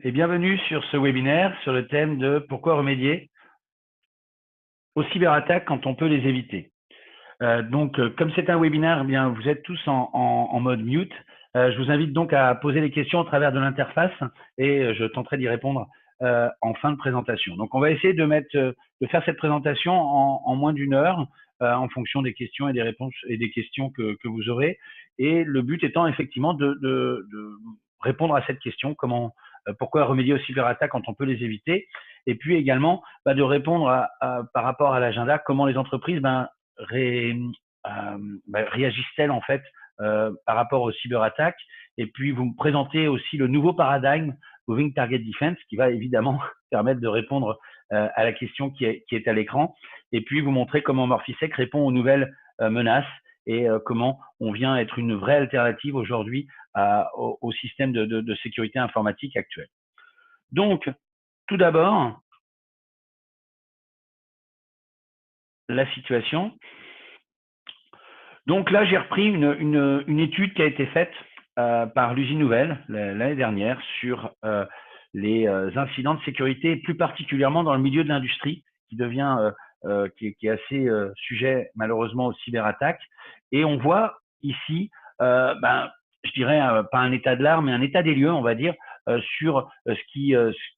et bienvenue sur ce webinaire sur le thème de pourquoi remédier aux cyberattaques quand on peut les éviter. Comme c'est un webinaire, eh bien, vous êtes tous en mode mute. Je vous invite donc à poser les questions au travers de l'interface et je tenterai d'y répondre en fin de présentation. Donc, on va essayer de faire cette présentation en moins d'une heure en fonction des questions et des réponses et des questions que vous aurez. Et le but étant effectivement de répondre à cette question, pourquoi remédier aux cyberattaques quand on peut les éviter, et puis également de répondre par rapport à l'agenda, comment les entreprises réagissent-elles en fait par rapport aux cyberattaques, et puis vous me présentez aussi le nouveau paradigme Moving Target Defense qui va évidemment permettre de répondre à la question qui est à l'écran, et puis vous montrer comment Morphisec répond aux nouvelles menaces et comment on vient être une vraie alternative aujourd'hui au système de sécurité informatique actuel. Donc, tout d'abord, la situation. Donc là, j'ai repris une étude qui a été faite par l'usine Nouvelle l'année dernière sur les incidents de sécurité, et plus particulièrement dans le milieu de l'industrie, qui devient qui est assez sujet malheureusement aux cyberattaques. Et on voit ici, je dirais pas un état de l'art, mais un état des lieux, on va dire, sur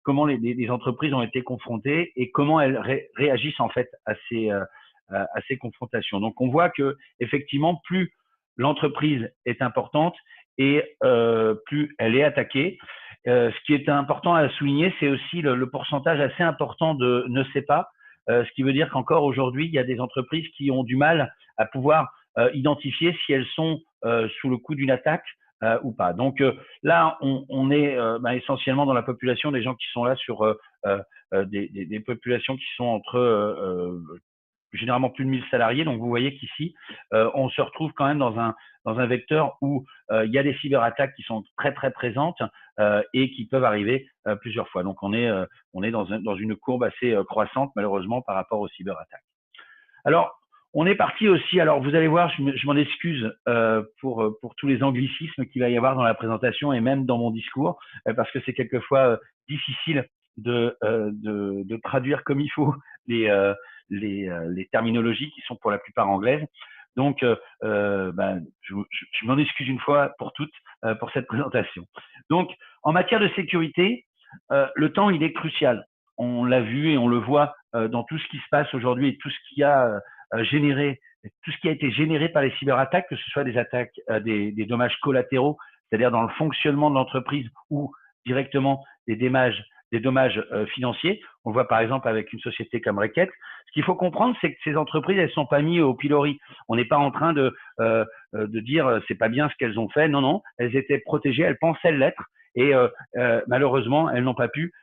comment les entreprises ont été confrontées et comment elles réagissent en fait à ces confrontations. Donc, on voit que effectivement, plus l'entreprise est importante et plus elle est attaquée. Ce qui est important à souligner, c'est aussi le pourcentage assez important de ne sait pas, ce qui veut dire qu'encore aujourd'hui, il y a des entreprises qui ont du mal à pouvoir identifier si elles sont sous le coup d'une attaque ou pas. Donc là, on est essentiellement dans la population des gens qui sont là sur des populations qui sont entre généralement plus de 1000 salariés. Donc, vous voyez qu'ici, on se retrouve quand même dans un vecteur où il y a des cyberattaques qui sont très, très présentes et qui peuvent arriver plusieurs fois. Donc, on est dans une courbe assez croissante, malheureusement, par rapport aux cyberattaques. Alors, on est parti aussi, alors vous allez voir, je m'en excuse pour tous les anglicismes qu'il va y avoir dans la présentation et même dans mon discours, parce que c'est quelquefois difficile de traduire comme il faut les terminologies qui sont pour la plupart anglaises. Donc, je m'en excuse une fois pour toutes pour cette présentation. Donc, en matière de sécurité, le temps, il est crucial. On l'a vu et on le voit dans tout ce qui se passe aujourd'hui et tout ce qui a tout ce qui a été généré par les cyberattaques, que ce soit des attaques, des dommages collatéraux, c'est-à-dire dans le fonctionnement de l'entreprise ou directement des dommages financiers. On le voit par exemple avec une société comme Reckitt. Ce qu'il faut comprendre, c'est que ces entreprises, elles sont pas mises au pilori. On n'est pas en train de dire c'est pas bien ce qu'elles ont fait. Non, non, elles étaient protégées, elles pensaient l'être. Et malheureusement, elles n'ont pas pu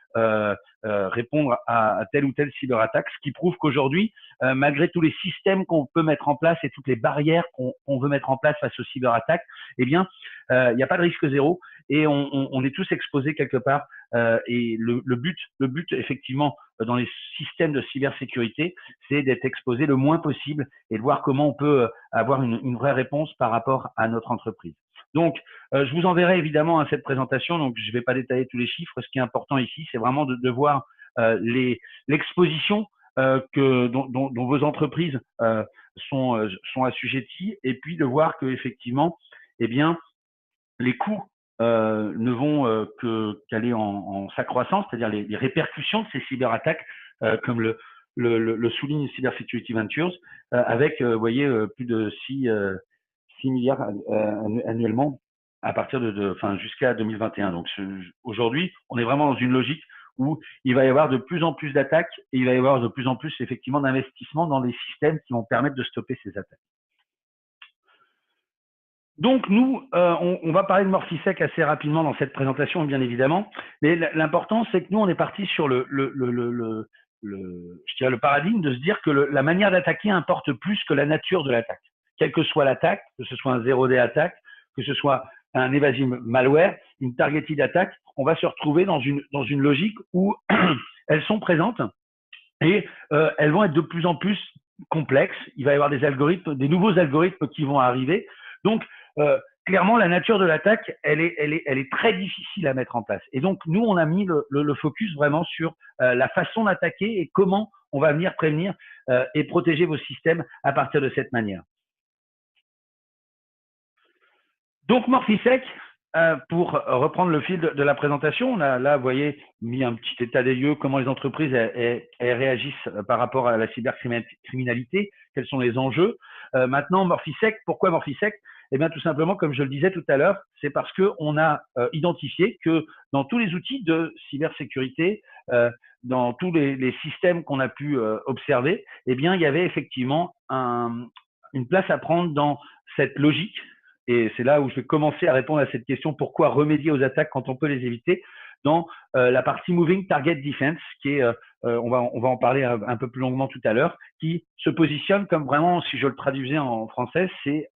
répondre à telle ou telle cyberattaque, ce qui prouve qu'aujourd'hui, malgré tous les systèmes qu'on peut mettre en place et toutes les barrières qu'on veut mettre en place face aux cyberattaques, eh bien, il n'y a pas de risque zéro et on est tous exposés quelque part. Et le but, effectivement, dans les systèmes de cybersécurité, c'est d'être exposé le moins possible et de voir comment on peut avoir une vraie réponse par rapport à notre entreprise. Donc, je vous enverrai évidemment cette présentation, donc je ne vais pas détailler tous les chiffres. Ce qui est important ici, c'est vraiment de voir l'exposition dont vos entreprises sont assujetties, et puis de voir que effectivement, eh bien, les coûts ne vont qu'aller en s'accroissant, c'est-à-dire les répercussions de ces cyberattaques, comme le souligne Cyber Security Ventures, avec, vous voyez, plus de 6 milliards annuellement à partir jusqu'à 2021. Donc aujourd'hui, on est vraiment dans une logique où il va y avoir de plus en plus d'attaques et il va y avoir de plus en plus effectivement d'investissements dans des systèmes qui vont permettre de stopper ces attaques. Donc nous, on va parler de Morphisec assez rapidement dans cette présentation, bien évidemment, mais l'important, c'est que nous, on est parti sur je dirais le paradigme de se dire que la manière d'attaquer importe plus que la nature de l'attaque. Quelle que soit l'attaque, que ce soit un 0D attaque, que ce soit un evasive malware, une targeted attaque, on va se retrouver dans une logique où elles sont présentes et elles vont être de plus en plus complexes. Il va y avoir des nouveaux algorithmes qui vont arriver. Donc, clairement, la nature de l'attaque, elle est très difficile à mettre en place. Et donc, nous, on a mis le focus vraiment sur la façon d'attaquer et comment on va venir prévenir et protéger vos systèmes à partir de cette manière. Donc, Morphisec, pour reprendre le fil de la présentation, on a là, vous voyez, mis un petit état des lieux, comment les entreprises elles réagissent par rapport à la cybercriminalité, quels sont les enjeux. Maintenant, Morphisec, pourquoi Morphisec? Eh bien, tout simplement, comme je le disais tout à l'heure, c'est parce qu'on a identifié que dans tous les outils de cybersécurité, dans tous les systèmes qu'on a pu observer, eh bien, il y avait effectivement une place à prendre dans cette logique. Et c'est là où je vais commencer à répondre à cette question, pourquoi remédier aux attaques quand on peut les éviter, dans la partie Moving Target Defense, qui est, on va en parler un peu plus longuement tout à l'heure, qui se positionne comme vraiment, si je le traduisais en français, c'est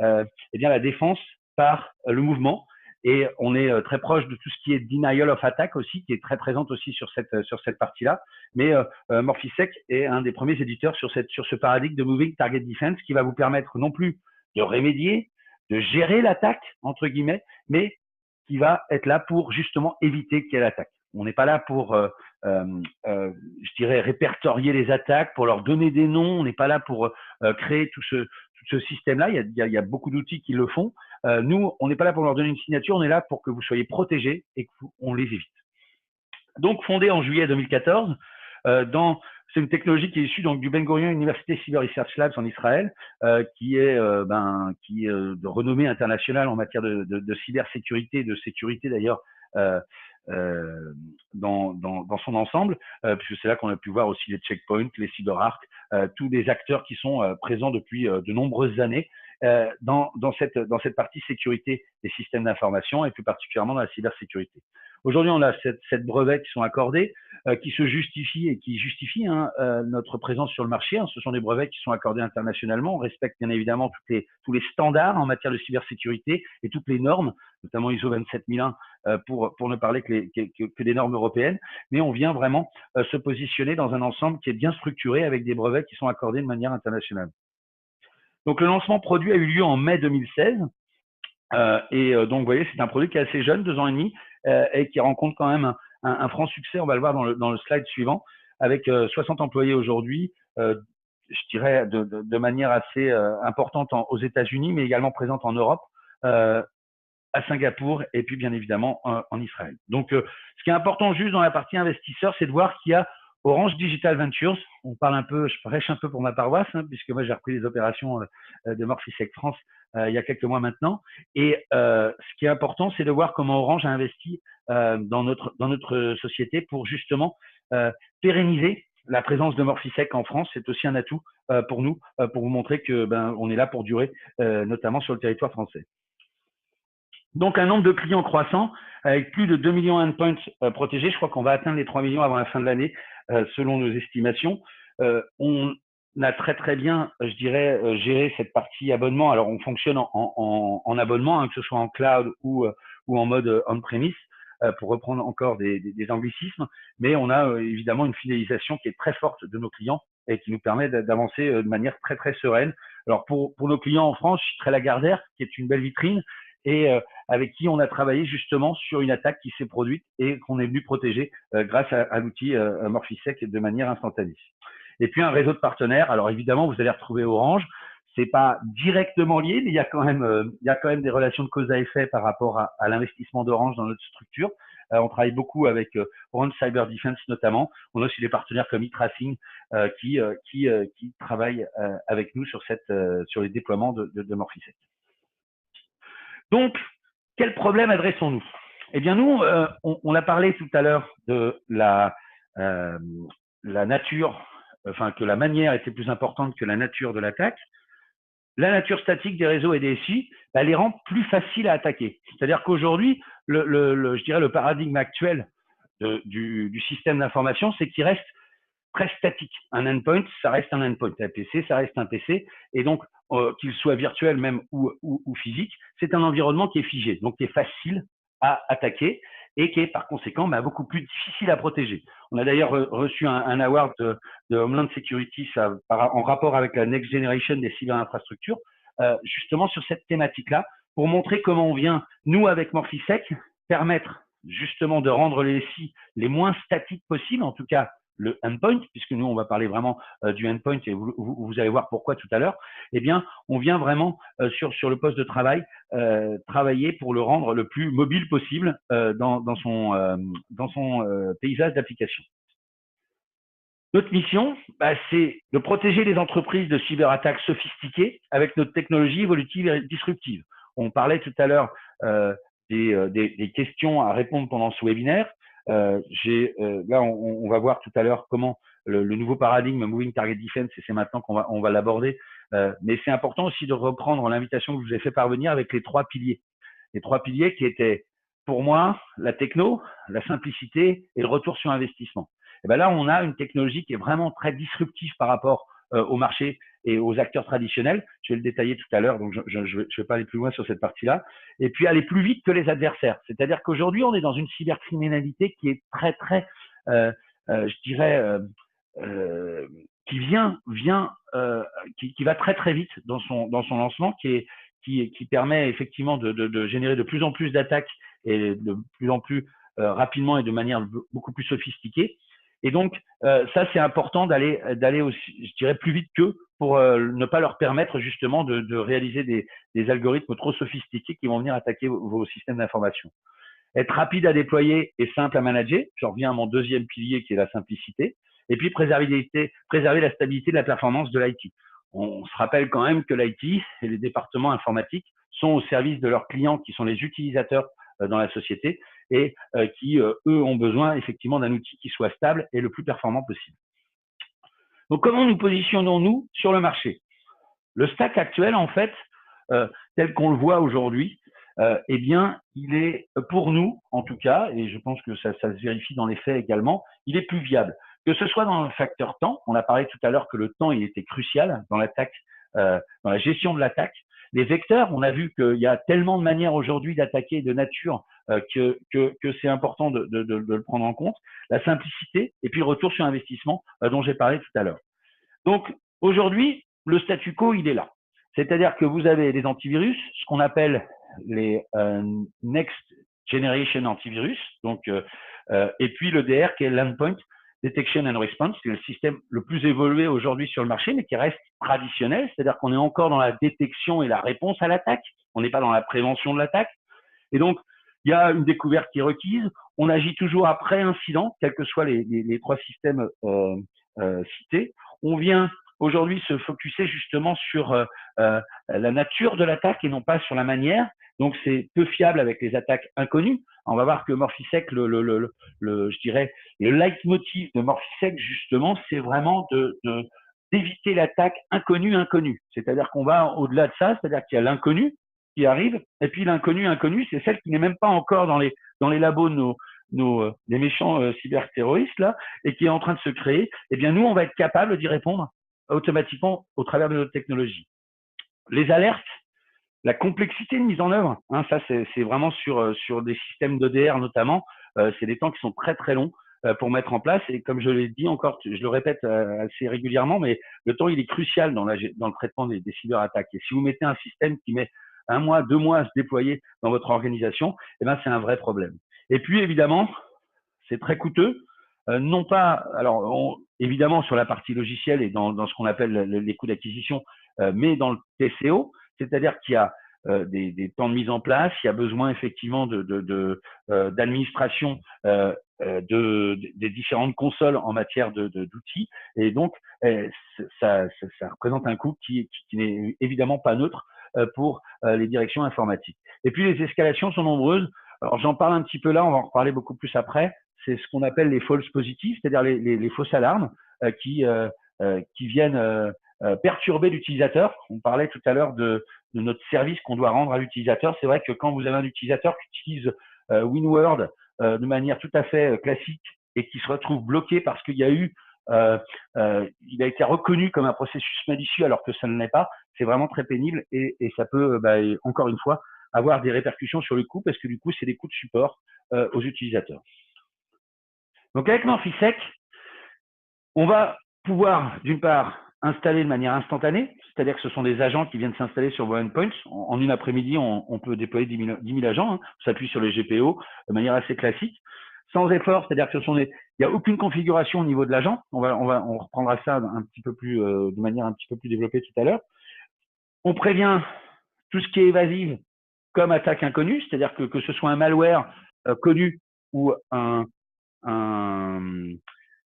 eh bien la défense par le mouvement. Et on est très proche de tout ce qui est denial of attack aussi, qui est très présente aussi sur cette partie-là. Mais Morphisec est un des premiers éditeurs sur ce paradigme de Moving Target Defense qui va vous permettre non plus de remédier, de gérer l'attaque, entre guillemets, mais qui va être là pour justement éviter qu'il y ait l'attaque. On n'est pas là pour, je dirais, répertorier les attaques, pour leur donner des noms. On n'est pas là pour créer tout ce système-là. Il y a beaucoup d'outils qui le font. Nous, on n'est pas là pour leur donner une signature. On est là pour que vous soyez protégés et qu'on les évite. Donc, fondé en juillet 2014, c'est une technologie qui est issue donc du Ben Gurion University Cyber Research Labs en Israël, qui est de renommée internationale en matière de cybersécurité, de sécurité d'ailleurs dans son ensemble, puisque c'est là qu'on a pu voir aussi les checkpoints, les CyberArk, tous les acteurs qui sont présents depuis de nombreuses années dans cette partie sécurité des systèmes d'information et plus particulièrement dans la cybersécurité. Aujourd'hui, on a 7 brevets qui sont accordés, qui se justifient et qui justifient notre présence sur le marché. Ce sont des brevets qui sont accordés internationalement. On respecte bien évidemment tous les standards en matière de cybersécurité et toutes les normes, notamment ISO 27001 pour ne parler que des normes européennes. Mais on vient vraiment se positionner dans un ensemble qui est bien structuré avec des brevets qui sont accordés de manière internationale. Donc, le lancement produit a eu lieu en mai 2016. Donc, vous voyez, c'est un produit qui est assez jeune, 2 ans et demi, et qui rencontre quand même un franc succès. On va le voir dans le slide suivant, avec 60 employés aujourd'hui, je dirais de manière assez importante aux États-Unis, mais également présente en Europe, à Singapour et puis bien évidemment en Israël. Donc, ce qui est important juste dans la partie investisseur, c'est de voir qu'il y a Orange Digital Ventures. On parle un peu, je prêche un peu pour ma paroisse, puisque moi j'ai repris les opérations de Morphisec France il y a quelques mois maintenant. Et ce qui est important, c'est de voir comment Orange a investi dans notre société pour justement pérenniser la présence de Morphisec en France. C'est aussi un atout pour nous, pour vous montrer que on est là pour durer, notamment sur le territoire français. Donc, un nombre de clients croissant avec plus de 2 millions d'endpoints protégés. Je crois qu'on va atteindre les 3 millions avant la fin de l'année, selon nos estimations. On a très bien, je dirais, géré cette partie abonnement. Alors, on fonctionne en abonnement, que ce soit en cloud ou en mode on-premise, pour reprendre encore des anglicismes. Mais on a évidemment une fidélisation qui est très forte de nos clients et qui nous permet d'avancer de manière très sereine. Alors, pour nos clients en France, Chypre Lagardère, qui est une belle vitrine, et avec qui on a travaillé justement sur une attaque qui s'est produite et qu'on est venu protéger grâce à l'outil Morphisec de manière instantanée. Et puis un réseau de partenaires. Alors évidemment, vous allez retrouver Orange. C'est pas directement lié, mais il y a quand même des relations de cause à effet par rapport à l'investissement d'Orange dans notre structure. On travaille beaucoup avec Orange Cyber Defense notamment. On a aussi des partenaires comme eTracing qui travaillent avec nous sur les déploiements de Morphisec. Donc, quel problème adressons-nous? Eh bien, nous, on a parlé tout à l'heure de la nature, enfin que la manière était plus importante que la nature de l'attaque. La nature statique des réseaux et des SI, les rend plus faciles à attaquer. C'est-à-dire qu'aujourd'hui, je dirais le paradigme actuel du système d'information, c'est qu'il reste très statique. Un endpoint, ça reste un endpoint. Un PC, ça reste un PC. Et donc, qu'il soit virtuel même ou physique, c'est un environnement qui est figé, donc qui est facile à attaquer et qui est par conséquent beaucoup plus difficile à protéger. On a d'ailleurs reçu un award de Homeland Security en rapport avec la Next Generation des cyberinfrastructures, justement sur cette thématique-là, pour montrer comment on vient, nous, avec Morphisec, permettre justement de rendre les SI les moins statiques possibles, en tout cas le endpoint, puisque nous, on va parler vraiment du endpoint et vous allez voir pourquoi tout à l'heure, eh bien, on vient vraiment sur le poste de travail travailler pour le rendre le plus mobile possible dans son paysage d'application. Notre mission, c'est de protéger les entreprises de cyberattaques sophistiquées avec notre technologie évolutive et disruptive. On parlait tout à l'heure des questions à répondre pendant ce webinaire. Là, on va voir tout à l'heure comment le nouveau paradigme Moving Target Defense, et c'est maintenant qu'on va l'aborder. Mais c'est important aussi de reprendre l'invitation que je vous ai fait parvenir avec les 3 piliers. Les 3 piliers qui étaient, pour moi, la techno, la simplicité et le retour sur investissement. Et ben là, on a une technologie qui est vraiment très disruptive par rapport au marché et aux acteurs traditionnels. Je vais le détailler tout à l'heure, donc je ne vais pas aller plus loin sur cette partie-là. Et puis aller plus vite que les adversaires. C'est-à-dire qu'aujourd'hui, on est dans une cybercriminalité qui est très, je dirais, qui va très vite dans son lancement, qui permet effectivement de générer de plus en plus d'attaques et de plus en plus rapidement et de manière beaucoup plus sophistiquée. Et donc, ça, c'est important d'aller aussi, je dirais, plus vite qu'eux pour ne pas leur permettre justement de réaliser des algorithmes trop sophistiqués qui vont venir attaquer vos systèmes d'information. Être rapide à déployer et simple à manager. Je reviens à mon deuxième pilier qui est la simplicité. Et puis, préserver la stabilité de la performance de l'IT. On se rappelle quand même que l'IT et les départements informatiques sont au service de leurs clients qui sont les utilisateurs dans la société et qui, eux, ont besoin effectivement d'un outil qui soit stable et le plus performant possible. Donc, comment nous positionnons-nous sur le marché? Le stack actuel, en fait, tel qu'on le voit aujourd'hui, eh bien, il est, pour nous, en tout cas, et je pense que ça se vérifie dans les faits également, il est plus viable. Que ce soit dans le facteur temps, on a parlé tout à l'heure que le temps, il était crucial dans l'attaque, dans la gestion de l'attaque. Les vecteurs, on a vu qu'il y a tellement de manières aujourd'hui d'attaquer de nature que c'est important de le prendre en compte. La simplicité et puis le retour sur investissement dont j'ai parlé tout à l'heure. Donc, aujourd'hui, le statu quo, il est là. C'est-à-dire que vous avez les antivirus, ce qu'on appelle les Next Generation Antivirus, donc, et puis le DR qui est l'Endpoint Detection and Response, qui est le système le plus évolué aujourd'hui sur le marché, mais qui reste traditionnel, c'est-à-dire qu'on est encore dans la détection et la réponse à l'attaque, on n'est pas dans la prévention de l'attaque. Et donc, il y a une découverte qui est requise, on agit toujours après incident, quels que soient les 3 systèmes cités. On vient aujourd'hui se focuser justement sur la nature de l'attaque et non pas sur la manière. Donc, c'est peu fiable avec les attaques inconnues. On va voir que Morphisec, je dirais, le leitmotiv de Morphisec, justement, c'est vraiment d'éviter l'attaque inconnue. C'est-à-dire qu'on va au-delà de ça, c'est-à-dire qu'il y a l'inconnu qui arrive, et puis l'inconnu, c'est celle qui n'est même pas encore dans les labos de des méchants cyberterroristes là, et qui est en train de se créer. Eh bien, nous, on va être capable d'y répondre automatiquement au travers de notre technologie. Les alertes, la complexité de mise en œuvre, hein, ça c'est vraiment sur des systèmes d'EDR notamment, c'est des temps qui sont très longs pour mettre en place. Et comme je l'ai dit encore, je le répète assez régulièrement, mais le temps il est crucial dans le traitement des cyberattaques. Et si vous mettez un système qui met 1 mois, 2 mois à se déployer dans votre organisation, eh ben c'est un vrai problème. Et puis évidemment, c'est très coûteux. Non pas, alors évidemment sur la partie logicielle et dans ce qu'on appelle les coûts d'acquisition, mais dans le TCO, c'est-à-dire qu'il y a des temps de mise en place, il y a besoin effectivement d'administration des différentes consoles en matière d'outils, et donc ça représente un coût qui n'est évidemment pas neutre pour les directions informatiques. Et puis les escalations sont nombreuses. Alors j'en parle un petit peu là, on va en reparler beaucoup plus après. C'est ce qu'on appelle les false positives, c'est-à-dire les fausses alarmes qui viennent perturber l'utilisateur. On parlait tout à l'heure de notre service qu'on doit rendre à l'utilisateur. C'est vrai que quand vous avez un utilisateur qui utilise WinWord de manière tout à fait classique et qui se retrouve bloqué parce qu'il y a eu il a été reconnu comme un processus malicieux alors que ça ne l'est pas, c'est vraiment très pénible et ça peut, encore une fois, avoir des répercussions sur le coût parce que du coup, c'est des coûts de support aux utilisateurs. Donc, avec Morphisec, on va pouvoir, d'une part, installer de manière instantanée, c'est-à-dire que ce sont des agents qui viennent s'installer sur vos endpoints. En une après-midi, on peut déployer 10 000 agents. Hein. On s'appuie sur les GPO de manière assez classique, sans effort, c'est-à-dire que il n'y a aucune configuration au niveau de l'agent. On reprendra ça un petit peu plus, de manière un petit peu plus développée tout à l'heure. On prévient tout ce qui est évasif comme attaque inconnue, c'est-à-dire que ce soit un malware connu ou un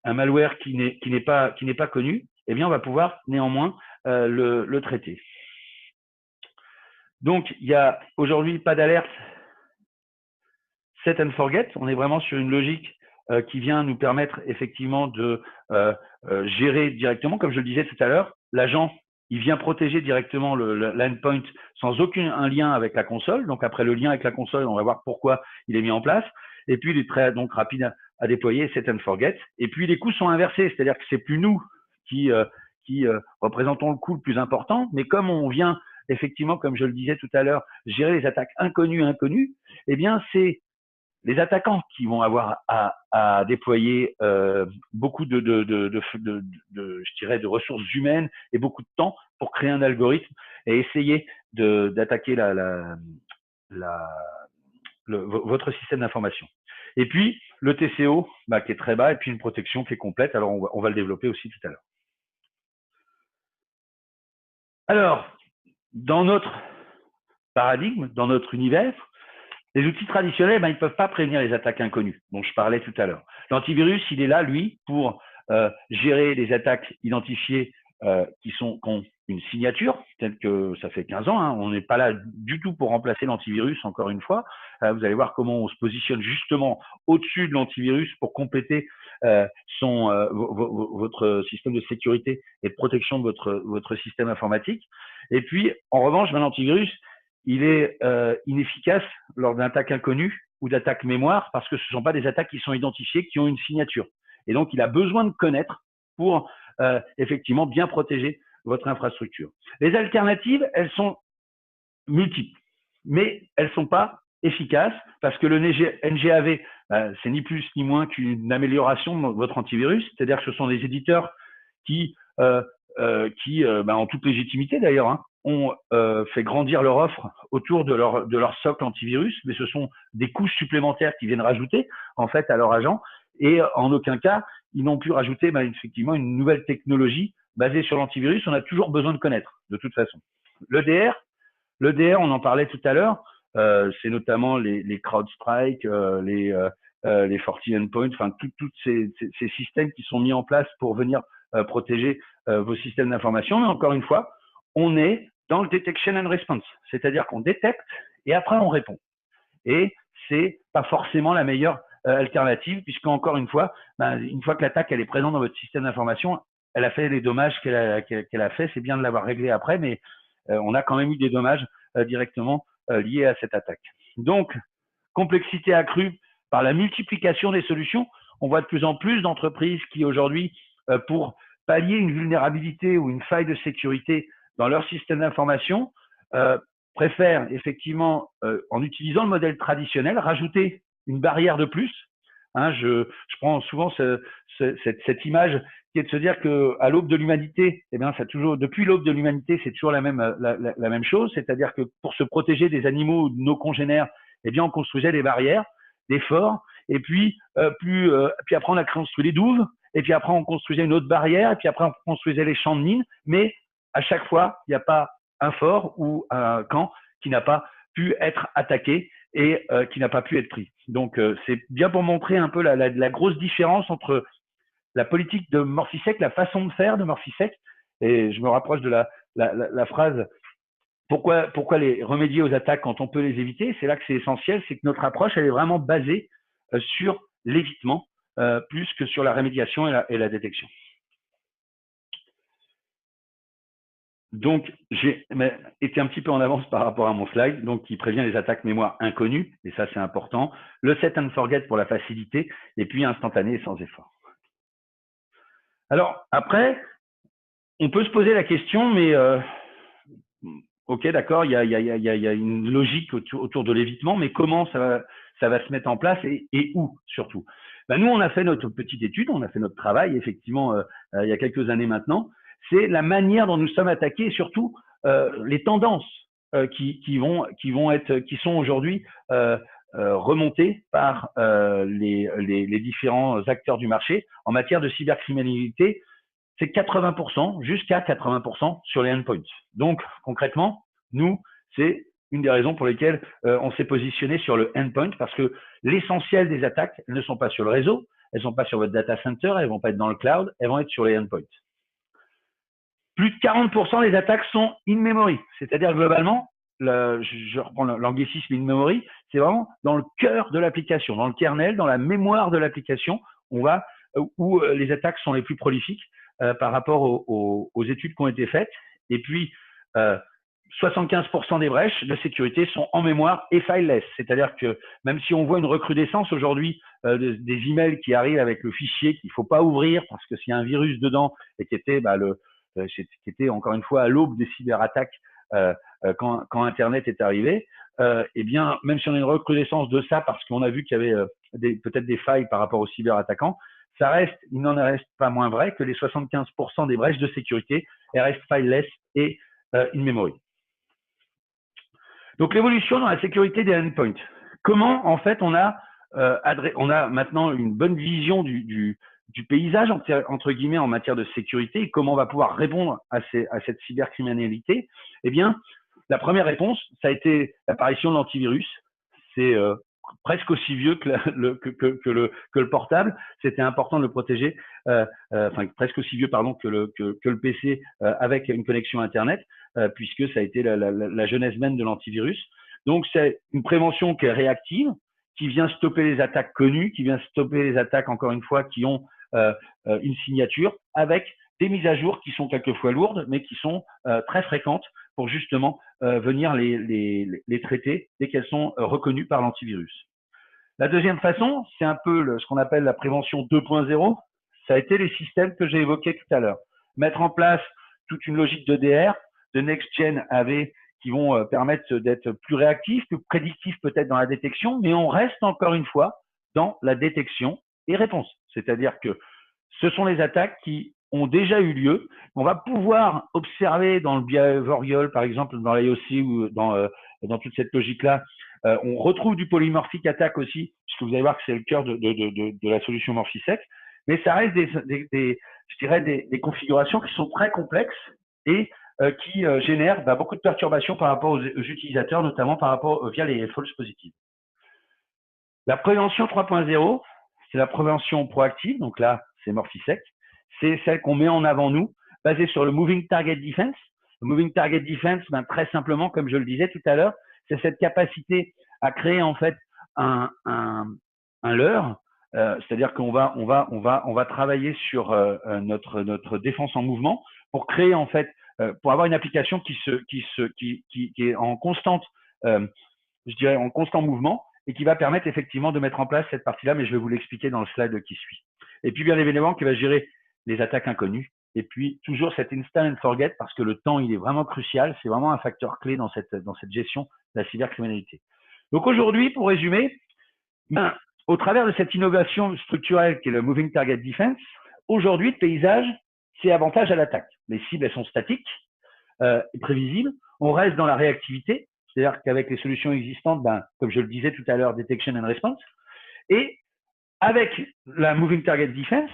malware qui n'est pas connu, eh bien, on va pouvoir néanmoins le traiter. Donc, il n'y a aujourd'hui pas d'alerte set and forget. On est vraiment sur une logique qui vient nous permettre effectivement de gérer directement, comme je le disais tout à l'heure, l'agent, il vient protéger directement l'endpoint sans aucun lien avec la console. Donc, après le lien avec la console, on va voir pourquoi il est mis en place. Et puis, il est très donc rapide à déployer, set and forget. Et puis, les coûts sont inversés, c'est-à-dire que c'est plus nous qui représentons le coût le plus important, mais comme on vient effectivement, comme je le disais tout à l'heure, gérer les attaques inconnues, eh bien, c'est les attaquants qui vont avoir à déployer beaucoup je dirais, de ressources humaines et beaucoup de temps pour créer un algorithme et essayer d'attaquer votre système d'information. Et puis, le TCO qui est très bas et puis une protection qui est complète. Alors, on va le développer aussi tout à l'heure. Alors, dans notre paradigme, dans notre univers, les outils traditionnels, ils ne peuvent pas prévenir les attaques inconnues dont je parlais tout à l'heure. L'antivirus, il est là, lui, pour gérer les attaques identifiées qui ont une signature, telle que ça fait 15 ans. Hein. On n'est pas là du tout pour remplacer l'antivirus, encore une fois. Vous allez voir comment on se positionne justement au-dessus de l'antivirus pour compléter votre système de sécurité et de protection de votre système informatique. Et puis, en revanche, l'antivirus, il est inefficace lors d'attaques inconnues ou d'attaques mémoire parce que ce ne sont pas des attaques qui sont identifiées, qui ont une signature. Et donc, il a besoin de connaître pour effectivement bien protéger votre infrastructure. Les alternatives, elles sont multiples, mais elles ne sont pas efficaces parce que le NGAV, c'est ni plus ni moins qu'une amélioration de votre antivirus, c'est-à-dire que ce sont des éditeurs qui en toute légitimité d'ailleurs, hein, ont fait grandir leur offre autour de leur socle antivirus, mais ce sont des couches supplémentaires qui viennent rajouter en fait à leur agent, et en aucun cas ils n'ont pu rajouter effectivement une nouvelle technologie basée sur l'antivirus. On a toujours besoin de connaître de toute façon. L'EDR, on en parlait tout à l'heure, c'est notamment les CrowdStrike, les 40 endpoints, enfin tous ces systèmes qui sont mis en place pour venir protéger vos systèmes d'information. Mais encore une fois, on est dans le detection and response, c'est-à-dire qu'on détecte et après on répond. Et c'est pas forcément la meilleure alternative, puisqu'encore une fois, une fois que l'attaque elle est présente dans votre système d'information, elle a fait les dommages qu'elle a fait. C'est bien de l'avoir réglé après, mais on a quand même eu des dommages directement liés à cette attaque. Donc, complexité accrue par la multiplication des solutions. On voit de plus en plus d'entreprises qui aujourd'hui, pour pallier une vulnérabilité ou une faille de sécurité dans leur système d'information, préfèrent effectivement, en utilisant le modèle traditionnel, rajouter une barrière de plus. Hein, je prends souvent cette image qui est de se dire qu'à l'aube de l'humanité, depuis l'aube de l'humanité, c'est toujours la même chose, c'est-à-dire que pour se protéger des animaux ou de nos congénères, on construisait des barrières, des forts, et puis après on a construit les douves, et puis après on construisait une autre barrière, et puis après on construisait les champs de mines, mais à chaque fois, il n'y a pas un fort ou un camp qui n'a pas pu être attaqué et qui n'a pas pu être pris. Donc, c'est bien pour montrer un peu la grosse différence entre la politique de Morphisec, la façon de faire de Morphisec, et je me rapproche de la phrase « pourquoi les remédier aux attaques quand on peut les éviter ?» C'est là que c'est essentiel, c'est que notre approche, elle est vraiment basée sur l'évitement plus que sur la rémédiation et la détection. Donc, j'ai été un petit peu en avance par rapport à mon slide, donc qui prévient les attaques mémoire inconnues, et ça c'est important. Le set and forget pour la facilité, et puis instantané et sans effort. Alors, après, on peut se poser la question, mais ok, d'accord, il y a une logique autour de l'évitement, mais comment ça va se mettre en place et où surtout? Nous, on a fait notre petite étude, on a fait notre travail, effectivement, il y a quelques années maintenant. c'est la manière dont nous sommes attaqués et surtout les tendances qui sont aujourd'hui remontées par les différents acteurs du marché en matière de cybercriminalité. C'est 80%, jusqu'à 80% sur les endpoints. Donc, concrètement, nous, c'est une des raisons pour lesquelles on s'est positionné sur le endpoint, parce que l'essentiel des attaques ne sont pas sur le réseau, elles ne sont pas sur votre data center, elles ne vont pas être dans le cloud, elles vont être sur les endpoints. Plus de 40% des attaques sont in-memory, c'est-à-dire globalement, je reprends l'anglicisme in-memory, c'est vraiment dans le cœur de l'application, dans le kernel, dans la mémoire de l'application, où les attaques sont les plus prolifiques par rapport aux études qui ont été faites. Et puis, 75% des brèches de sécurité sont en mémoire et fileless. C'est-à-dire que même si on voit une recrudescence aujourd'hui des emails qui arrivent avec le fichier qu'il ne faut pas ouvrir parce que s'il y a un virus dedans et qui était encore une fois à l'aube des cyberattaques quand Internet est arrivé, eh bien, même si on a une recrudescence de ça parce qu'on a vu qu'il y avait peut-être des failles par rapport aux cyberattaquants, il n'en reste pas moins vrai que les 75% des brèches de sécurité restent fileless et in-memory. Donc, l'évolution dans la sécurité des endpoints. Comment, en fait, on a maintenant une bonne vision du paysage, entre guillemets, en matière de sécurité et comment on va pouvoir répondre à cette cybercriminalité? Eh bien, la première réponse, ça a été l'apparition de l'antivirus. C'est presque aussi vieux que le portable. C'était important de le protéger, presque aussi vieux, pardon, que le PC avec une connexion Internet, puisque ça a été la genèse même de l'antivirus. Donc, c'est une prévention qui est réactive, qui vient stopper les attaques connues, qui vient stopper les attaques, encore une fois, qui ont une signature, avec des mises à jour qui sont quelquefois lourdes, mais qui sont très fréquentes pour justement venir les traiter dès qu'elles sont reconnues par l'antivirus. La deuxième façon, c'est un peu ce qu'on appelle la prévention 2.0. Ça a été les systèmes que j'ai évoqués tout à l'heure. Mettre en place toute une logique d'EDR, de Next-Gen AV, qui vont permettre d'être plus réactifs, plus prédictifs peut-être dans la détection, mais on reste encore une fois dans la détection et réponse. C'est-à-dire que ce sont les attaques qui ont déjà eu lieu. On va pouvoir observer dans le behavioral, par exemple, dans l'IOC ou dans toute cette logique-là, on retrouve du polymorphic attack aussi, puisque vous allez voir que c'est le cœur de la solution Morphisec, mais ça reste des configurations qui sont très complexes et qui génèrent beaucoup de perturbations par rapport aux utilisateurs, notamment via les false positives. La prévention 3.0, c'est la prévention proactive, donc là, c'est Morphisec. C'est celle qu'on met en avant, nous, basée sur le Moving Target Defense. Le Moving Target Defense, très simplement, comme je le disais tout à l'heure, c'est cette capacité à créer en fait un leurre, c'est-à-dire qu'on va travailler sur notre défense en mouvement pour créer en fait, pour avoir une application qui est en constante, en constant mouvement et qui va permettre effectivement de mettre en place cette partie-là, mais je vais vous l'expliquer dans le slide qui suit. Et puis bien évidemment, qui va gérer les attaques inconnues. Et puis, toujours cet instant and forget, parce que le temps, il est vraiment crucial. C'est vraiment un facteur clé dans cette gestion de la cybercriminalité. Donc, aujourd'hui, pour résumer, au travers de cette innovation structurelle qui est le Moving Target Defense, aujourd'hui, le paysage, c'est avantage à l'attaque. Les cibles, elles sont statiques et prévisibles. On reste dans la réactivité, c'est-à-dire qu'avec les solutions existantes, comme je le disais tout à l'heure, detection and response. Et avec la Moving Target Defense,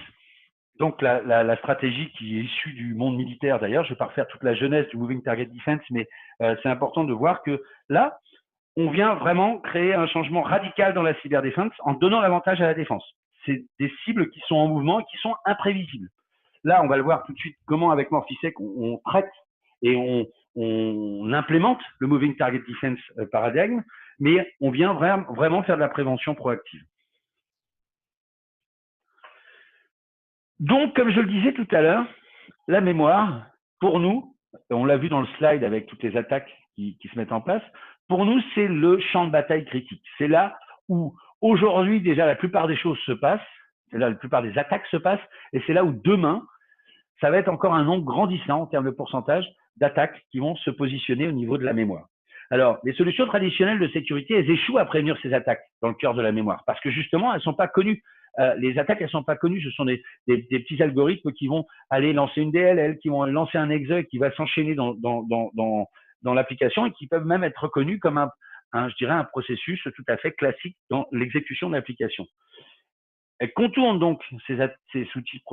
donc la stratégie qui est issue du monde militaire d'ailleurs, je ne vais pas refaire toute la jeunesse du Moving Target Defense, mais c'est important de voir que là, on vient vraiment créer un changement radical dans la cyberdéfense en donnant l'avantage à la défense. C'est des cibles qui sont en mouvement et qui sont imprévisibles. Là, on va le voir tout de suite comment avec Morphisec, on traite et on implémente le Moving Target Defense paradigme, mais on vient vraiment faire de la prévention proactive. Donc, comme je le disais tout à l'heure, la mémoire, pour nous, on l'a vu dans le slide avec toutes les attaques qui se mettent en place, pour nous, c'est le champ de bataille critique. C'est là où, aujourd'hui, déjà, la plupart des choses se passent, c'est là où la plupart des attaques se passent, et c'est là où, demain, ça va être encore un nombre grandissant en termes de pourcentage d'attaques qui vont se positionner au niveau de la mémoire. Alors, les solutions traditionnelles de sécurité, elles échouent à prévenir ces attaques dans le cœur de la mémoire, parce que justement, elles ne sont pas connues. les attaques, elles sont pas connues. Ce sont des petits algorithmes qui vont aller lancer une DLL, qui vont lancer un exe qui va s'enchaîner dans l'application et qui peuvent même être reconnus comme je dirais, un processus tout à fait classique dans l'exécution de l'application. Elle contourne donc ces outils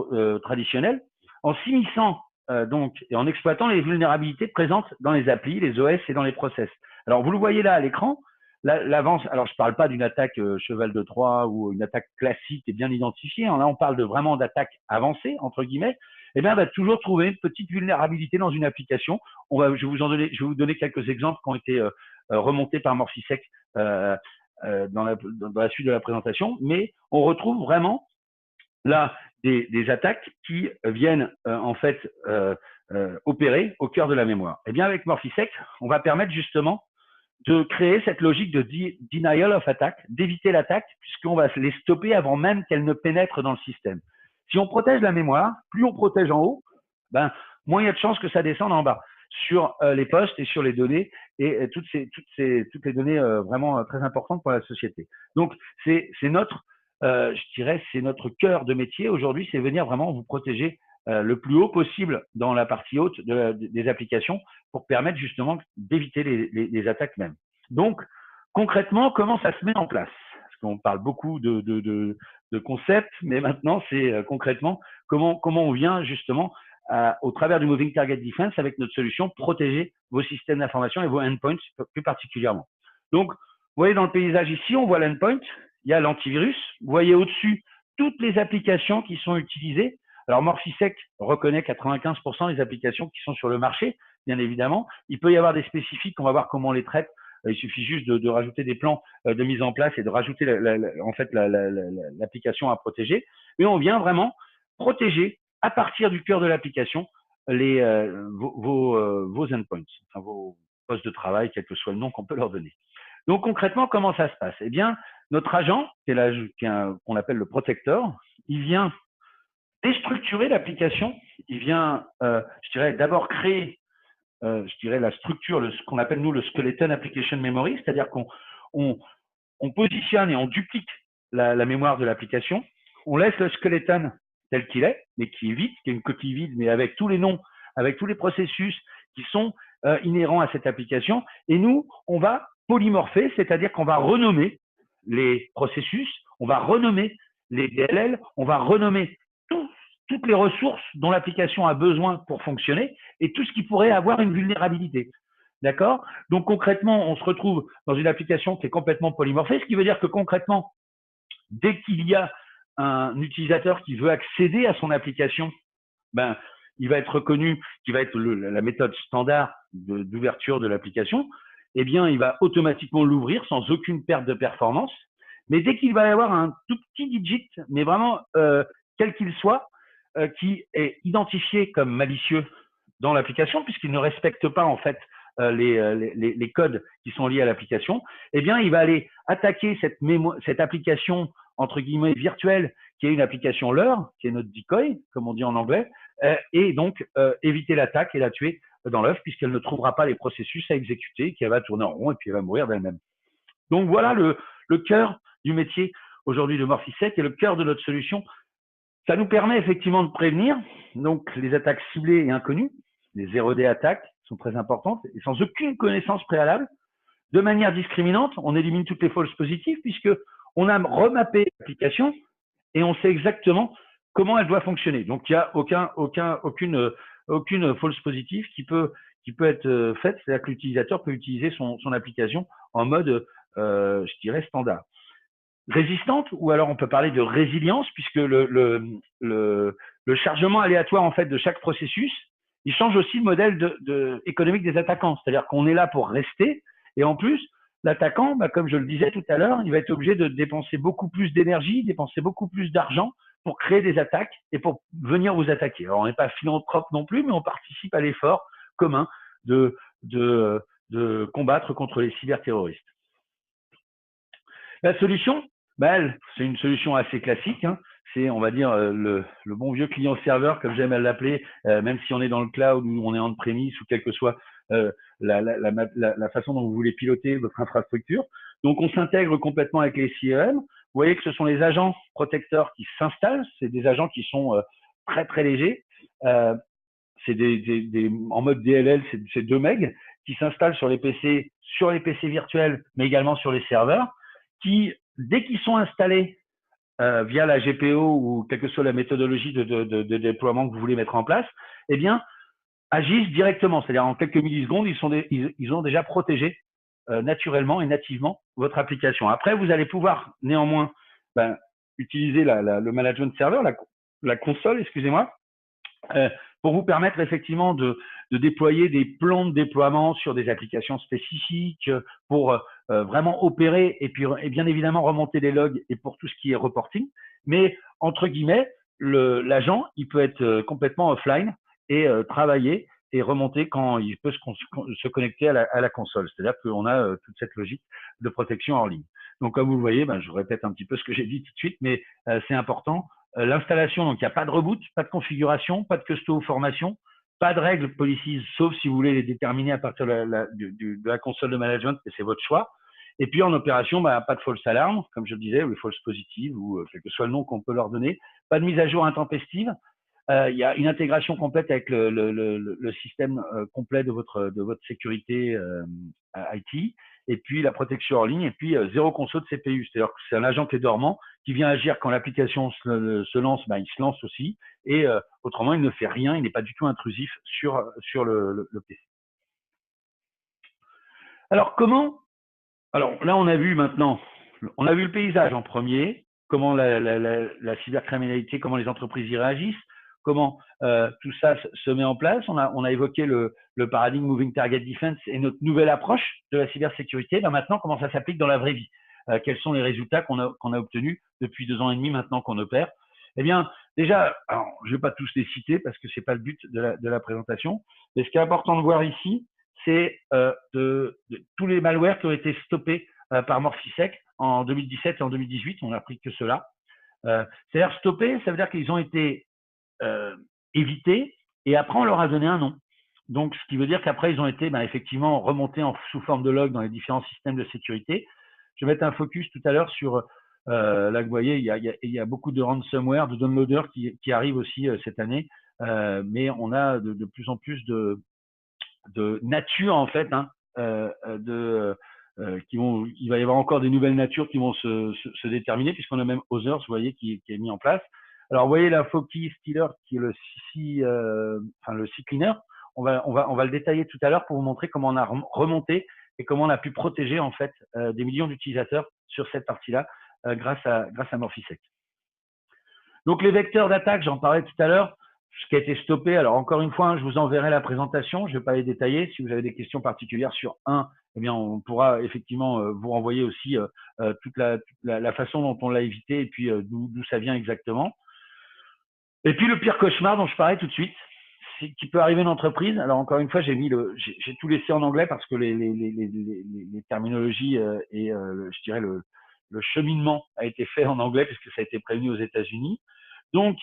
traditionnels en s'immisçant donc et en exploitant les vulnérabilités présentes dans les applis, les OS et dans les process. Alors vous le voyez là à l'écran, l'avance. Alors je ne parle pas d'une attaque cheval de Troie ou une attaque classique et bien identifiée. Hein, là on parle vraiment d'attaque avancée entre guillemets. Eh bien, on va toujours trouver une petite vulnérabilité dans une application. Je vais vous donner quelques exemples qui ont été remontés par Morphisec dans la suite de la présentation, mais on retrouve vraiment là des attaques qui viennent en fait opérer au cœur de la mémoire. Et bien avec Morphisec, on va permettre justement de créer cette logique de denial of attack, d'éviter l'attaque, puisqu'on va les stopper avant même qu'elles ne pénètrent dans le système. Si on protège la mémoire, plus on protège en haut, moins il y a de chances que ça descende en bas sur les postes et sur les données et toutes les données vraiment très importantes pour la société. Donc c'est notre je dirais, c'est notre cœur de métier aujourd'hui, c'est venir vraiment vous protéger le plus haut possible dans la partie haute des applications pour permettre justement d'éviter les attaques même. Donc, concrètement, comment ça se met en place? Parce qu'on parle beaucoup de concepts, mais maintenant, c'est concrètement comment on vient justement au travers du Moving Target Defense avec notre solution protéger vos systèmes d'information et vos endpoints plus particulièrement. Donc, vous voyez dans le paysage ici, on voit l'endpoint, il y a l'antivirus. Vous voyez au-dessus toutes les applications qui sont utilisées. Alors, Morphisec reconnaît 95% des applications qui sont sur le marché, bien évidemment. Il peut y avoir des spécifiques, on va voir comment on les traite. Il suffit juste de rajouter des plans de mise en place et de rajouter en fait l'application à protéger. Mais on vient vraiment protéger à partir du cœur de l'application vos endpoints, enfin, vos postes de travail, quel que soit le nom qu'on peut leur donner. Donc concrètement, comment ça se passe? Eh bien, notre agent, qu'on appelle le protecteur, il vient déstructurer l'application. Il vient, je dirais, d'abord créer, je dirais, la structure, ce qu'on appelle nous le skeleton application memory, c'est-à-dire qu'on positionne et on duplique la mémoire de l'application. On laisse le skeleton tel qu'il est, mais qui est vide, qui est une coquille vide, mais avec tous les noms, avec tous les processus qui sont inhérents à cette application. Et nous, on va polymorpher, c'est-à-dire qu'on va renommer les processus, on va renommer les DLL, on va renommer toutes les ressources dont l'application a besoin pour fonctionner et tout ce qui pourrait avoir une vulnérabilité. D'accord? Donc concrètement, on se retrouve dans une application qui est complètement polymorphée, ce qui veut dire que concrètement, dès qu'il y a un utilisateur qui veut accéder à son application, il va être reconnu, qui va être la méthode standard d'ouverture de l'application, eh bien, il va automatiquement l'ouvrir sans aucune perte de performance. Mais dès qu'il va y avoir un tout petit digit, mais vraiment quel qu'il soit, qui est identifié comme malicieux dans l'application, puisqu'il ne respecte pas en fait les codes qui sont liés à l'application, eh bien, il va aller attaquer cette application entre guillemets virtuelle, qui est une application leurre, qui est notre decoy, comme on dit en anglais, et donc éviter l'attaque et la tuer dans l'œuf, puisqu'elle ne trouvera pas les processus à exécuter, qu'elle va tourner en rond et puis elle va mourir d'elle-même. Donc voilà le cœur du métier aujourd'hui de Morphisec et le cœur de notre solution. Ça nous permet effectivement de prévenir donc les attaques ciblées et inconnues, les 0D attaques sont très importantes et sans aucune connaissance préalable. De manière discriminante, on élimine toutes les falses positives puisque on a remappé l'application et on sait exactement comment elle doit fonctionner. Donc il n'y a aucune false positive qui peut être faite, c'est-à-dire que l'utilisateur peut utiliser son application en mode, je dirais, standard. Résistante, ou alors on peut parler de résilience, puisque le chargement aléatoire en fait de chaque processus, il change aussi le modèle économique des attaquants. C'est-à-dire qu'on est là pour rester, et en plus, l'attaquant, comme je le disais tout à l'heure, il va être obligé de dépenser beaucoup plus d'énergie, dépenser beaucoup plus d'argent pour créer des attaques et pour venir vous attaquer. Alors, on n'est pas philanthrope non plus, mais on participe à l'effort commun de combattre contre les cyberterroristes. La solution, c'est une solution assez classique. Hein. C'est, on va dire, le bon vieux client-serveur, comme j'aime à l'appeler, même si on est dans le cloud ou on est on-premise ou quelle que soit la façon dont vous voulez piloter votre infrastructure. Donc, on s'intègre complètement avec les CRM. Vous voyez que ce sont les agents protecteurs qui s'installent. C'est des agents qui sont très, très légers. C'est en mode DLL, c'est 2 MB qui s'installent sur les PC virtuels, mais également sur les serveurs, qui, dès qu'ils sont installés via la GPO ou quelle que soit la méthodologie de déploiement que vous voulez mettre en place, eh bien, agissent directement. C'est-à-dire en quelques millisecondes, ils ont déjà protégé naturellement et nativement votre application. Après, vous allez pouvoir néanmoins utiliser le management server, la console, excusez-moi, pour vous permettre effectivement de déployer des plans de déploiement sur des applications spécifiques, pour vraiment opérer et bien évidemment remonter les logs et pour tout ce qui est reporting. Mais entre guillemets, l'agent, il peut être complètement offline et travailler et remonter quand il peut se connecter à la console. C'est-à-dire qu'on a toute cette logique de protection hors ligne. Donc, comme vous le voyez, je répète un petit peu ce que j'ai dit tout de suite, mais c'est important. L'installation, donc il n'y a pas de reboot, pas de configuration, pas de custo formation, pas de règles policies, sauf si vous voulez les déterminer à partir de la console de management, et c'est votre choix. Et puis en opération, pas de false alarm, comme je le disais, ou false positive, ou quel que soit le nom qu'on peut leur donner. Pas de mise à jour intempestive. Il y a une intégration complète avec le système complet de votre sécurité IT, et puis la protection en ligne, et puis zéro conso de CPU. C'est-à-dire que c'est un agent qui est dormant, qui vient agir quand l'application se lance, il se lance aussi, et autrement, il ne fait rien, il n'est pas du tout intrusif sur le PC. Alors, alors là, on a vu maintenant, on a vu le paysage en premier, comment la cybercriminalité, comment les entreprises y réagissent, comment tout ça se met en place. On a évoqué le paradigme Moving Target Defense et notre nouvelle approche de la cybersécurité. Maintenant, comment ça s'applique dans la vraie vie? Quels sont les résultats qu'on a obtenus depuis 2 ans et demi maintenant qu'on opère? Eh bien, déjà, alors, je ne vais pas tous les citer parce que ce n'est pas le but de la présentation, mais ce qui est important de voir ici, c'est tous les malwares qui ont été stoppés par Morphisec en 2017 et en 2018. On n'a pris que cela. C'est-à-dire stoppés, ça veut dire qu'ils ont été évités et après on leur a donné un nom. Donc, ce qui veut dire qu'après, ils ont été effectivement remontés sous forme de log dans les différents systèmes de sécurité. Je vais mettre un focus tout à l'heure sur, là, vous voyez, il y a beaucoup de ransomware, de downloaders qui arrivent aussi cette année, mais on a de plus en plus de nature, en fait, il va y avoir encore des nouvelles natures qui vont se déterminer, puisqu'on a même Others, vous voyez, qui est mis en place. Alors, vous voyez la Foki Stealer, qui est le CCleaner. On va le détailler tout à l'heure pour vous montrer comment on a remonté et comment on a pu protéger, en fait, des millions d'utilisateurs sur cette partie-là, grâce à Morphisec. Donc, les vecteurs d'attaque, j'en parlais tout à l'heure, ce qui a été stoppé. Alors, encore une fois, je vous enverrai la présentation. Je ne vais pas les détailler. Si vous avez des questions particulières sur eh bien, on pourra effectivement vous renvoyer aussi toute la façon dont on l'a évité et puis d'où ça vient exactement. Et puis, le pire cauchemar dont je parlais tout de suite, qui peut arriver à une entreprise. Alors, encore une fois, j'ai tout laissé en anglais parce que les terminologies et je dirais le cheminement a été fait en anglais puisque ça a été prévenu aux États-Unis. Donc,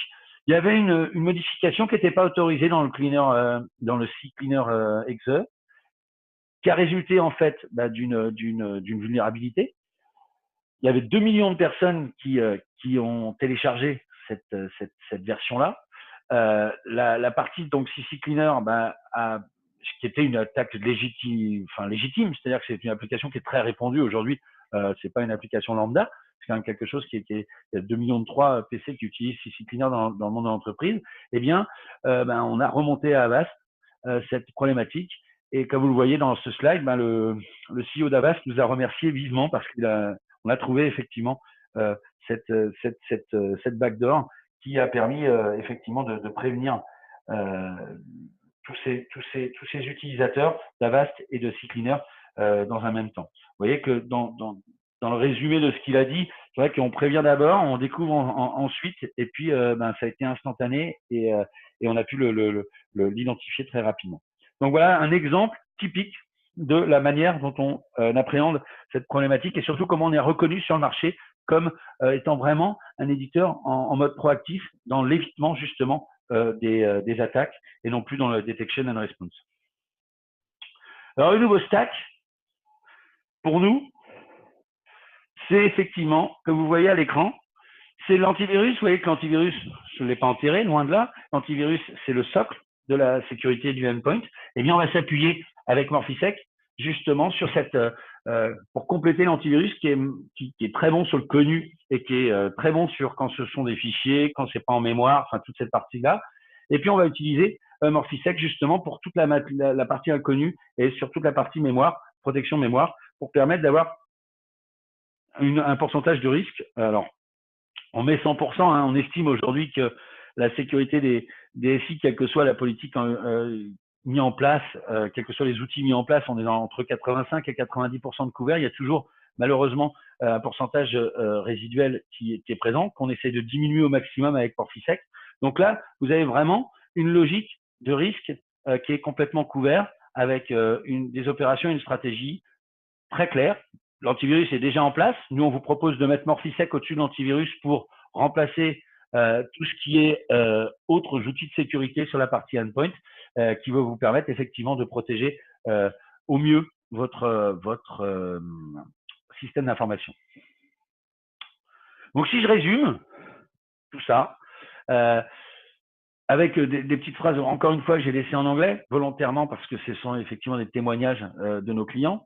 il y avait une modification qui n'était pas autorisée dans le cleaner, dans le CCleaner exe, qui a résulté en fait d'une vulnérabilité. Il y avait 2 millions de personnes qui ont téléchargé cette version-là. La partie donc CCleaner, qui était une attaque légitime, c'est-à-dire que c'est une application qui est très répandue aujourd'hui. C'est pas une application lambda. C'est quand même quelque chose il y a 2,3 millions de PC qui utilisent CCleaner dans le monde de l'entreprise. Eh bien, on a remonté à Avast cette problématique. Et comme vous le voyez dans ce slide, le CEO d'Avast nous a remercié vivement parce qu'on a trouvé effectivement cette backdoor qui a permis effectivement de prévenir tous ces utilisateurs d'Avast et de CCleaner dans un même temps. Vous voyez que dans le résumé de ce qu'il a dit, c'est vrai qu'on prévient d'abord, on découvre ensuite, et puis ça a été instantané et on a pu l'identifier très rapidement. Donc voilà un exemple typique de la manière dont on appréhende cette problématique et surtout comment on est reconnu sur le marché comme étant vraiment un éditeur en mode proactif dans l'évitement justement des attaques et non plus dans le detection and response. Alors le nouveau stack, pour nous, c'est effectivement, comme vous voyez à l'écran, c'est l'antivirus. Vous voyez que l'antivirus, je ne l'ai pas enterré, loin de là. L'antivirus, c'est le socle de la sécurité du endpoint. Eh bien, on va s'appuyer avec Morphisec justement sur cette pour compléter l'antivirus qui est très bon sur le connu et qui est très bon sur quand ce sont des fichiers, quand c'est pas en mémoire, enfin toute cette partie-là. Et puis on va utiliser Morphisec justement pour toute la partie inconnue et sur toute la partie mémoire, protection mémoire, pour permettre d'avoir un pourcentage de risque. Alors, on met 100%, hein, on estime aujourd'hui que la sécurité des SI, quelle que soit la politique mis en place, quels que soient les outils mis en place, on est entre 85 et 90% de couvert. Il y a toujours malheureusement un pourcentage résiduel qui est présent, qu'on essaie de diminuer au maximum avec Morphisec. Donc là, vous avez vraiment une logique de risque qui est complètement couverte avec des opérations et une stratégie très claire. L'antivirus est déjà en place. Nous, on vous propose de mettre Morphisec au-dessus de l'antivirus pour remplacer tout ce qui est autres outils de sécurité sur la partie endpoint qui va vous permettre effectivement de protéger au mieux votre système d'information. Donc, si je résume tout ça, avec des petites phrases, encore une fois, que j'ai laissées en anglais, volontairement, parce que ce sont effectivement des témoignages de nos clients.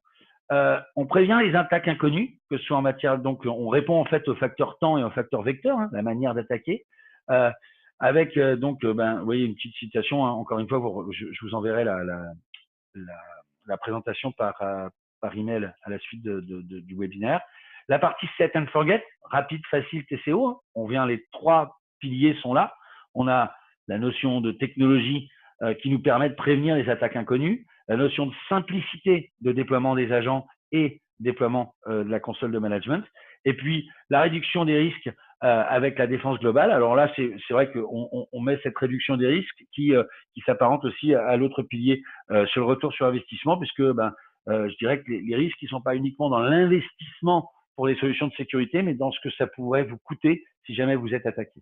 On prévient les attaques inconnues, que ce soit en matière, donc on répond en fait au facteur temps et au facteur vecteur, hein, la manière d'attaquer, avec donc, vous voyez une petite citation, hein, encore une fois, je vous enverrai la présentation par email à la suite du webinaire. La partie set and forget, rapide, facile, TCO, hein, les trois piliers sont là. On a la notion de technologie qui nous permet de prévenir les attaques inconnues, la notion de simplicité de déploiement des agents et déploiement de la console de management, et puis la réduction des risques avec la défense globale. Alors là, c'est vrai qu'on met cette réduction des risques qui s'apparente aussi à l'autre pilier sur le retour sur investissement, puisque je dirais que les risques ne sont pas uniquement dans l'investissement pour les solutions de sécurité, mais dans ce que ça pourrait vous coûter si jamais vous êtes attaqué.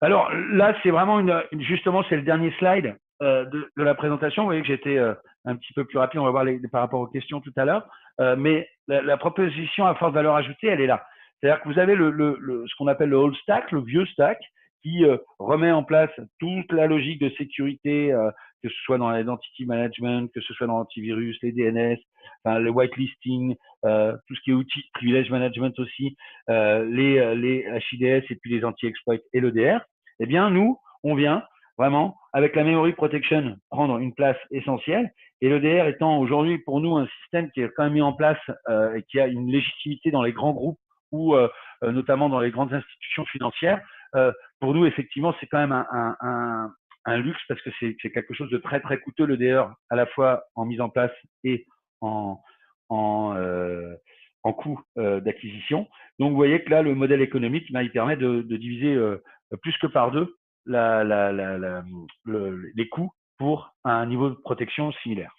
Alors là, c'est vraiment justement, c'est le dernier slide de la présentation. Vous voyez que j'étais un petit peu plus rapide. On va voir par rapport aux questions tout à l'heure. Mais la proposition à forte valeur ajoutée, elle est là. C'est-à-dire que vous avez ce qu'on appelle le old stack, le vieux stack, qui remet en place toute la logique de sécurité, que ce soit dans l'identity management, que ce soit dans l'antivirus, les DNS, enfin, le whitelisting, tout ce qui est outils de privilege management aussi, les HIDS et puis les anti-exploits et l'EDR. Eh bien, nous, on vient vraiment, avec la memory protection, prendre une place essentielle. Et l'EDR étant aujourd'hui pour nous un système qui est quand même mis en place et qui a une légitimité dans les grands groupes ou notamment dans les grandes institutions financières, pour nous, effectivement, c'est quand même un luxe parce que c'est quelque chose de très, très coûteux, l'EDR, à la fois en mise en place et en coût d'acquisition. Donc, vous voyez que là, le modèle économique, il permet de diviser plus que par deux les coûts pour un niveau de protection similaire.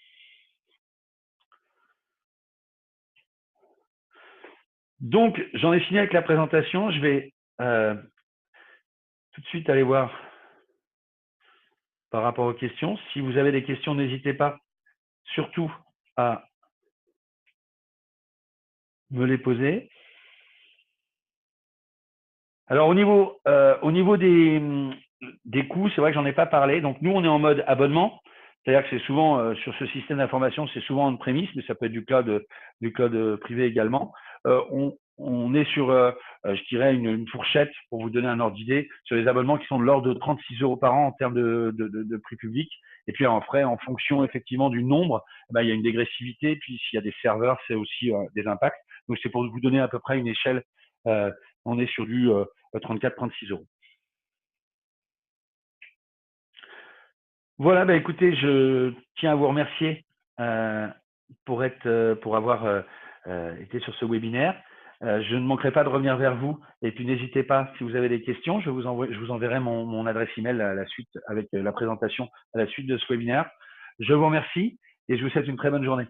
Donc, j'en ai fini avec la présentation. Je vais tout de suite aller voir par rapport aux questions. Si vous avez des questions, n'hésitez pas surtout à me les poser. Alors, au niveau des coûts, c'est vrai que j'en ai pas parlé. Donc, nous, on est en mode abonnement. C'est-à-dire que c'est souvent, sur ce système d'information, c'est souvent on-premise, mais ça peut être du cloud privé également. On est sur, je dirais, une fourchette, pour vous donner un ordre d'idée, sur les abonnements qui sont de l'ordre de 36 € par an en termes de prix public. Et puis, en frais, en fonction effectivement du nombre, il y a une dégressivité. Puis, s'il y a des serveurs, c'est aussi des impacts. Donc, c'est pour vous donner à peu près une échelle. On est sur du 34-36 €. Voilà, écoutez, je tiens à vous remercier pour avoir été sur ce webinaire. Je ne manquerai pas de revenir vers vous et puis n'hésitez pas si vous avez des questions, je vous enverrai mon adresse email à la suite avec la présentation à la suite de ce webinaire. Je vous remercie et je vous souhaite une très bonne journée.